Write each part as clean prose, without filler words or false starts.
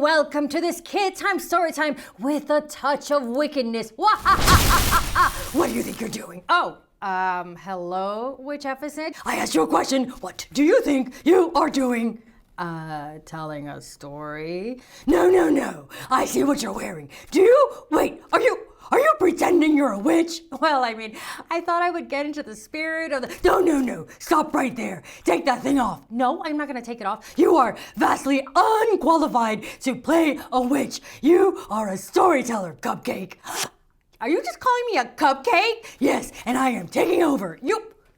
welcome to this KidTime StoryTime with a touch of wickedness. What do you think you're doing? Hello, Witcheficent. I asked you a question. What do you think you are doing? Telling a story. No. I see what you're wearing. Wait, are you pretending you're a witch? Well, I mean, I thought I would get into the spirit of the... No. Stop right there. Take that thing off. No, I'm not going to take it off. You are vastly unqualified to play a witch. You are a storyteller, Cupcake. Are you just calling me a cupcake? Yes, and I am taking over.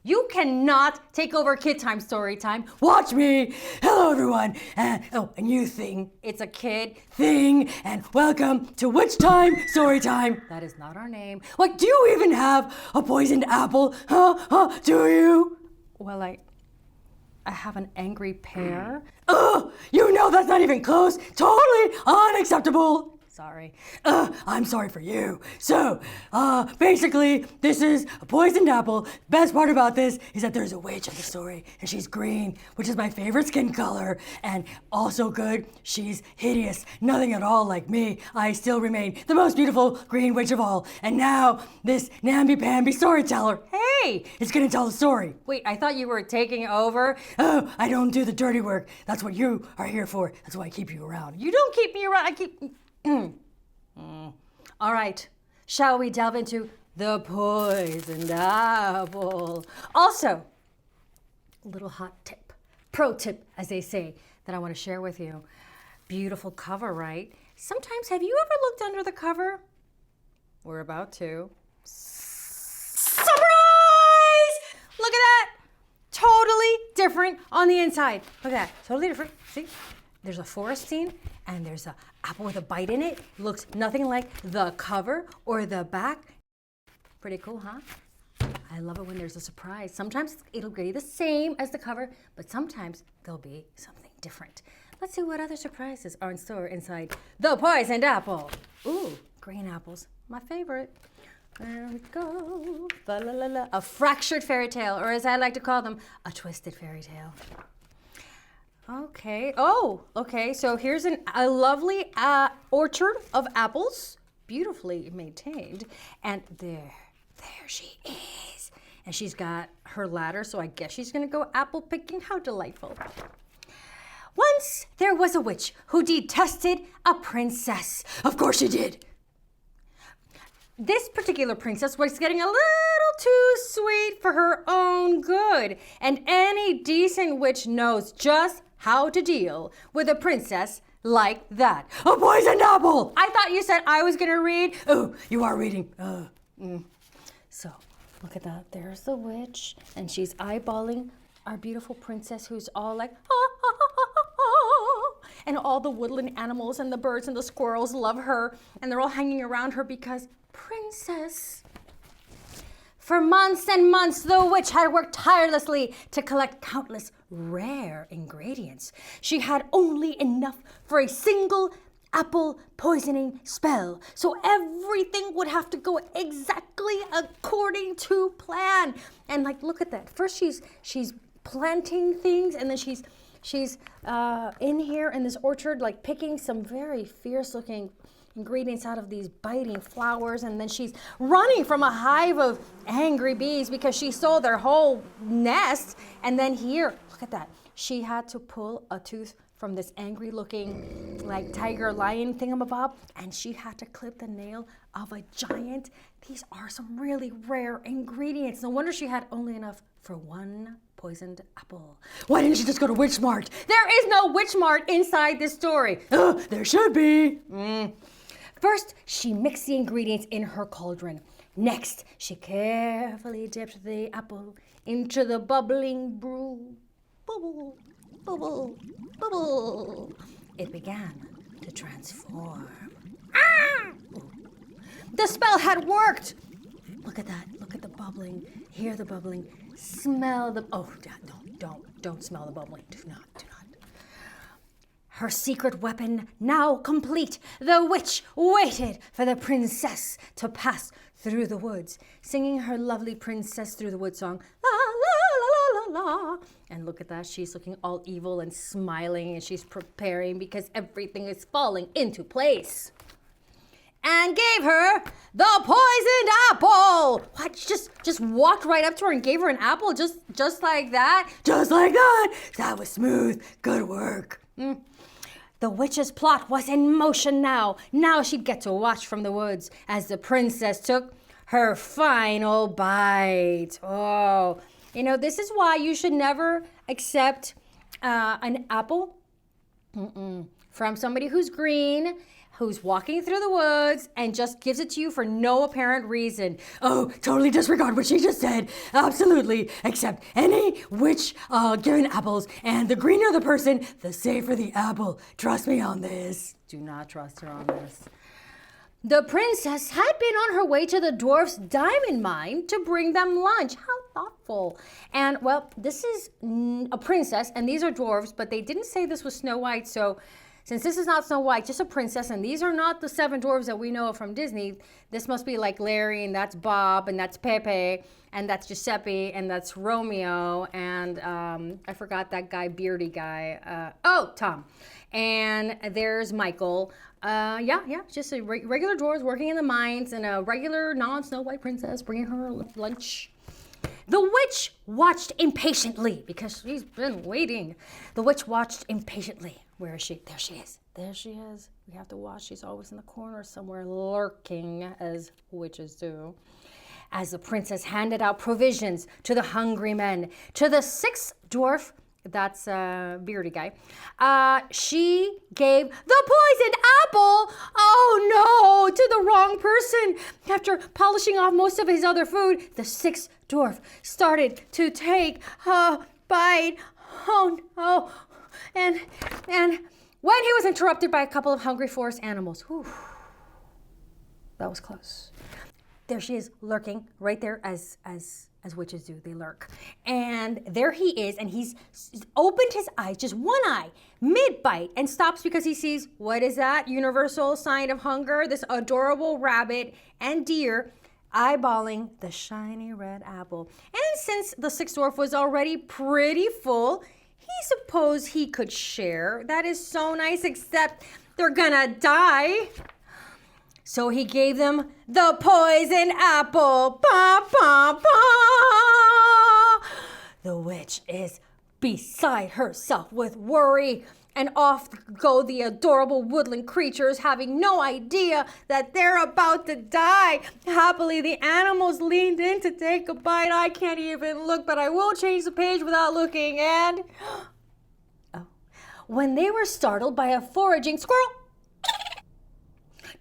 You cannot take over KidTime StoryTime. Watch me. Hello, everyone. And you think it's a kid thing. And welcome to KidTime StoryTime. That is not our name. Like, do you even have a poisoned apple? Huh? Do you? Well, I have an angry pear. You know that's not even close. Totally unacceptable. Sorry. I'm sorry for you. So, basically, this is a poisoned apple. Best part about this is that there's a witch in the story, and she's green, which is my favorite skin color, and also good, she's hideous. Nothing at all like me. I still remain the most beautiful green witch of all. And now, this namby-pamby storyteller, hey, is gonna tell the story. Wait, I thought you were taking over. Oh, I don't do the dirty work. That's what you are here for. That's why I keep you around. You don't keep me around, I keep... All right, shall we delve into the poisoned apple? Also, a little hot tip, pro tip, as they say, that I want to share with you. Beautiful cover, right? Sometimes, have you ever looked under the cover? We're about to. Surprise! Look at that! Totally different on the inside. Look at that, totally different. See? There's a forest scene, and there's an apple with a bite in it. Looks nothing like the cover or the back. Pretty cool, huh? I love it when there's a surprise. Sometimes it'll be the same as the cover, but sometimes there'll be something different. Let's see what other surprises are in store inside the poisoned apple. Ooh, green apples, my favorite. There we go. La-la-la-la. A fractured fairy tale, or as I like to call them, a twisted fairy tale. Okay. Oh, okay. So here's a lovely orchard of apples, beautifully maintained. And there she is. And she's got her ladder, so I guess she's going to go apple picking. How delightful. Once there was a witch who detested a princess. Of course she did. This particular princess was getting a little too sweet for her own good. And any decent witch knows just how to deal with a princess like that. A poisoned apple! I thought you said I was gonna read. Oh, you are reading. So, look at that. There's the witch, and she's eyeballing our beautiful princess who's all like, and all the woodland animals and the birds and the squirrels love her, and they're all hanging around her because princess. For months and months, the witch had worked tirelessly to collect countless rare ingredients. She had only enough for a single apple poisoning spell, so everything would have to go exactly according to plan. And like, look at that. First, she's planting things, and then she's in here in this orchard, like picking some very fierce-looking ingredients out of these biting flowers, and then she's running from a hive of angry bees because she stole their whole nest. And then here, look at that. She had to pull a tooth from this angry looking like tiger lion thingamabob, and she had to clip the nail of a giant. These are some really rare ingredients. No wonder she had only enough for one poisoned apple. Why didn't she just go to Witch Mart? There is no Witch Mart inside this story. There should be. First, she mixed the ingredients in her cauldron. Next, she carefully dipped the apple into the bubbling brew. Bubble, bubble, bubble. It began to transform. The spell had worked. Look at that. Look at the bubbling. Hear the bubbling. Smell the... Oh, don't smell the bubbling. Do not. Her secret weapon now complete, the witch waited for the princess to pass through the woods, singing her lovely Princess Through the Woods song. La, la, la, la, la, la. And look at that, she's looking all evil and smiling, and she's preparing because everything is falling into place. And gave her the poisoned apple. What? Just walked right up to her and gave her an apple just like that? Just like that. That was smooth. Good work. The witch's plot was in motion now. Now she'd get to watch from the woods as the princess took her final bite. Oh, this is why you should never accept an apple from somebody who's green, who's walking through the woods and just gives it to you for no apparent reason. Oh, totally disregard what she just said. Absolutely accept any witch given apples, and the greener the person, the safer the apple. Trust me on this. Do not trust her on this. The princess had been on her way to the dwarf's diamond mine to bring them lunch. How thoughtful. And, well, this is a princess, and these are dwarves, but they didn't say this was Snow White, so since this is not Snow White, just a princess, and these are not the 7 dwarves that we know from Disney, this must be like Larry, and that's Bob, and that's Pepe, and that's Giuseppe, and that's Romeo, and I forgot that guy, beardy guy. Tom. And there's Michael. Just a regular dwarves working in the mines, and a regular non-Snow White princess bringing her lunch. The witch watched impatiently because she's been waiting. The witch watched impatiently. Where is she? There she is. There she is. We have to watch. She's always in the corner somewhere lurking, as witches do. As the princess handed out provisions to the hungry men, to the 6th dwarf, that's a beardy guy, she gave the poisoned apple, oh no, to the wrong person. After polishing off most of his other food, the 6th dwarf started to take a bite. Oh no. And when he was interrupted by a couple of hungry forest animals. Whew, that was close. There she is, lurking right there as witches do. They lurk. And there he is, and he's opened his eyes, just one eye, mid-bite, and stops because he sees, what is that universal sign of hunger? This adorable rabbit and deer eyeballing the shiny red apple. And since the 6th dwarf was already pretty full, he supposed he could share. That is so nice, except they're gonna die. So he gave them the poison apple. Ba, ba, ba. The witch is beside herself with worry. And off go the adorable woodland creatures, having no idea that they're about to die. Happily, the animals leaned in to take a bite. I can't even look, but I will change the page without looking. And when they were startled by a foraging squirrel,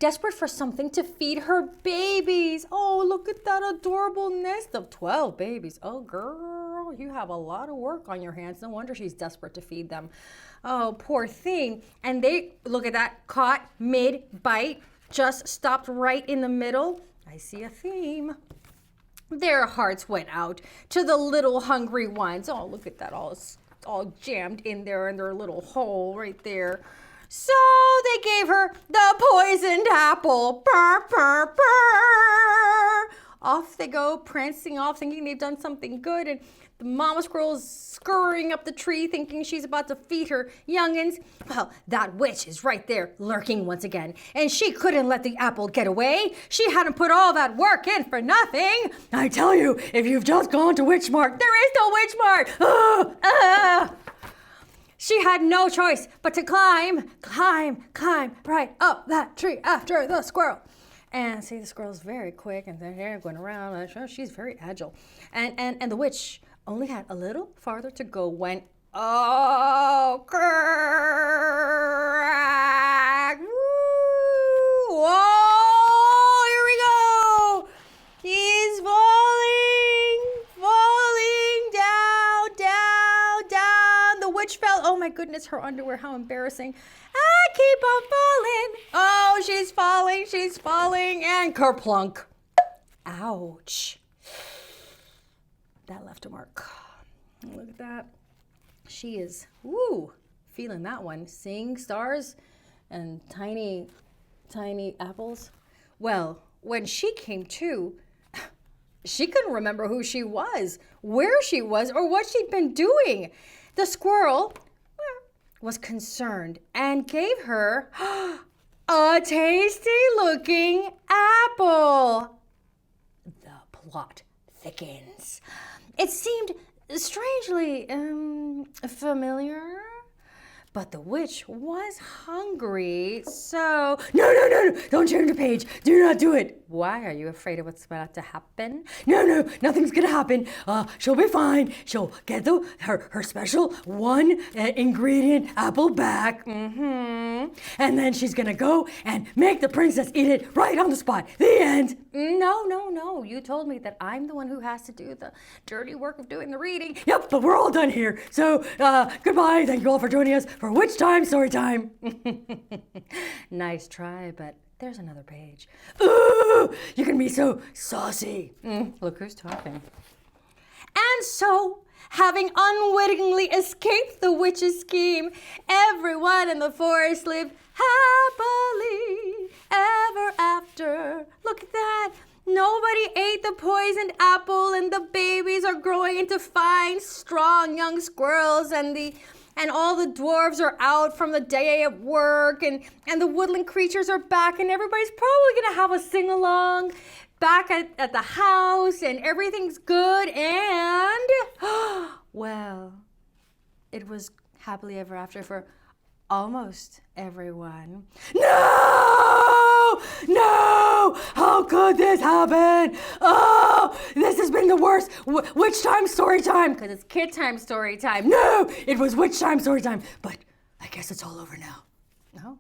desperate for something to feed her babies. Oh, look at that adorable nest of 12 babies. Oh, girl, you have a lot of work on your hands. No wonder she's desperate to feed them. Oh, poor thing. And they, look at that, caught mid-bite, just stopped right in the middle. I see a theme. Their hearts went out to the little hungry ones. Oh, look at that, all jammed in there in their little hole right there. So they gave her the poisoned apple. Purr, purr, purr. Off they go, prancing off, thinking they've done something good. And the mama squirrel's scurrying up the tree, thinking she's about to feed her youngins. Well, that witch is right there, lurking once again. And she couldn't let the apple get away. She hadn't put all that work in for nothing. I tell you, if you've just gone to Witchmart, there is no Witchmart. She had no choice but to climb right up that tree after the squirrel. And see, the squirrel's very quick, and they're going around. She's very agile. And the witch only had a little farther to go when, oh, crack! Woo! Whoa! Here we go! He's falling down. The witch fell. Oh my goodness, her underwear, how embarrassing. I keep on falling. Oh, she's falling, and kerplunk. Ouch. That left a mark. Look at that. She is, feeling that one. Seeing stars and tiny apples. Well, when she came to, She couldn't remember who she was, where she was, or what she'd been doing. The squirrel was concerned and gave her a tasty-looking apple. The plot thickens. It seemed strangely familiar. But the witch was hungry, so... No, don't turn the page. Do not do it. Why? Are you afraid of what's about to happen? No, nothing's gonna happen. She'll be fine. She'll get her special one ingredient apple back. And then she's gonna go and make the princess eat it right on the spot. The end. No. You told me that I'm the one who has to do the dirty work of doing the reading. Yep, but we're all done here. So, goodbye. Thank you all for joining us for Witch Time Story Time. Nice try, but there's another page. Ooh, you can be so saucy. Look who's talking. And so, having unwittingly escaped the witch's scheme, everyone in the forest lived happily ever after. Look at that. Nobody ate the poisoned apple, and the babies are growing into fine, strong young squirrels, and all the dwarves are out from the day at work, and the woodland creatures are back, and everybody's probably gonna have a sing-along back at the house, and everything's good, and well, it was happily ever after for almost everyone. No! How could this happen? Oh, this has been the worst. Witch Time Story Time. Because it's Kid Time Story Time. No, it was Witch Time Story Time. But I guess it's all over now. No?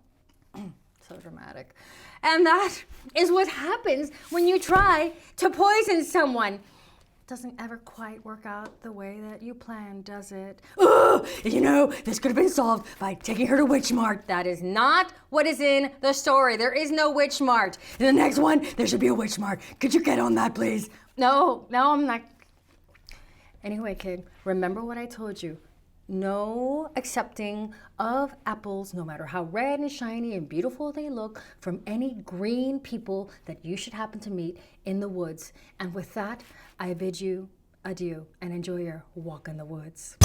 So dramatic. And that is what happens when you try to poison someone. Doesn't ever quite work out the way that you planned, does it? This could have been solved by taking her to Witch Mart. That is not what is in the story. There is no Witch Mart. In the next one, there should be a Witch Mart. Could you get on that, please? No, I'm not. Anyway, kid, remember what I told you. No accepting of apples, no matter how red and shiny and beautiful they look, from any green people that you should happen to meet in the woods. And with that, I bid you adieu and enjoy your walk in the woods.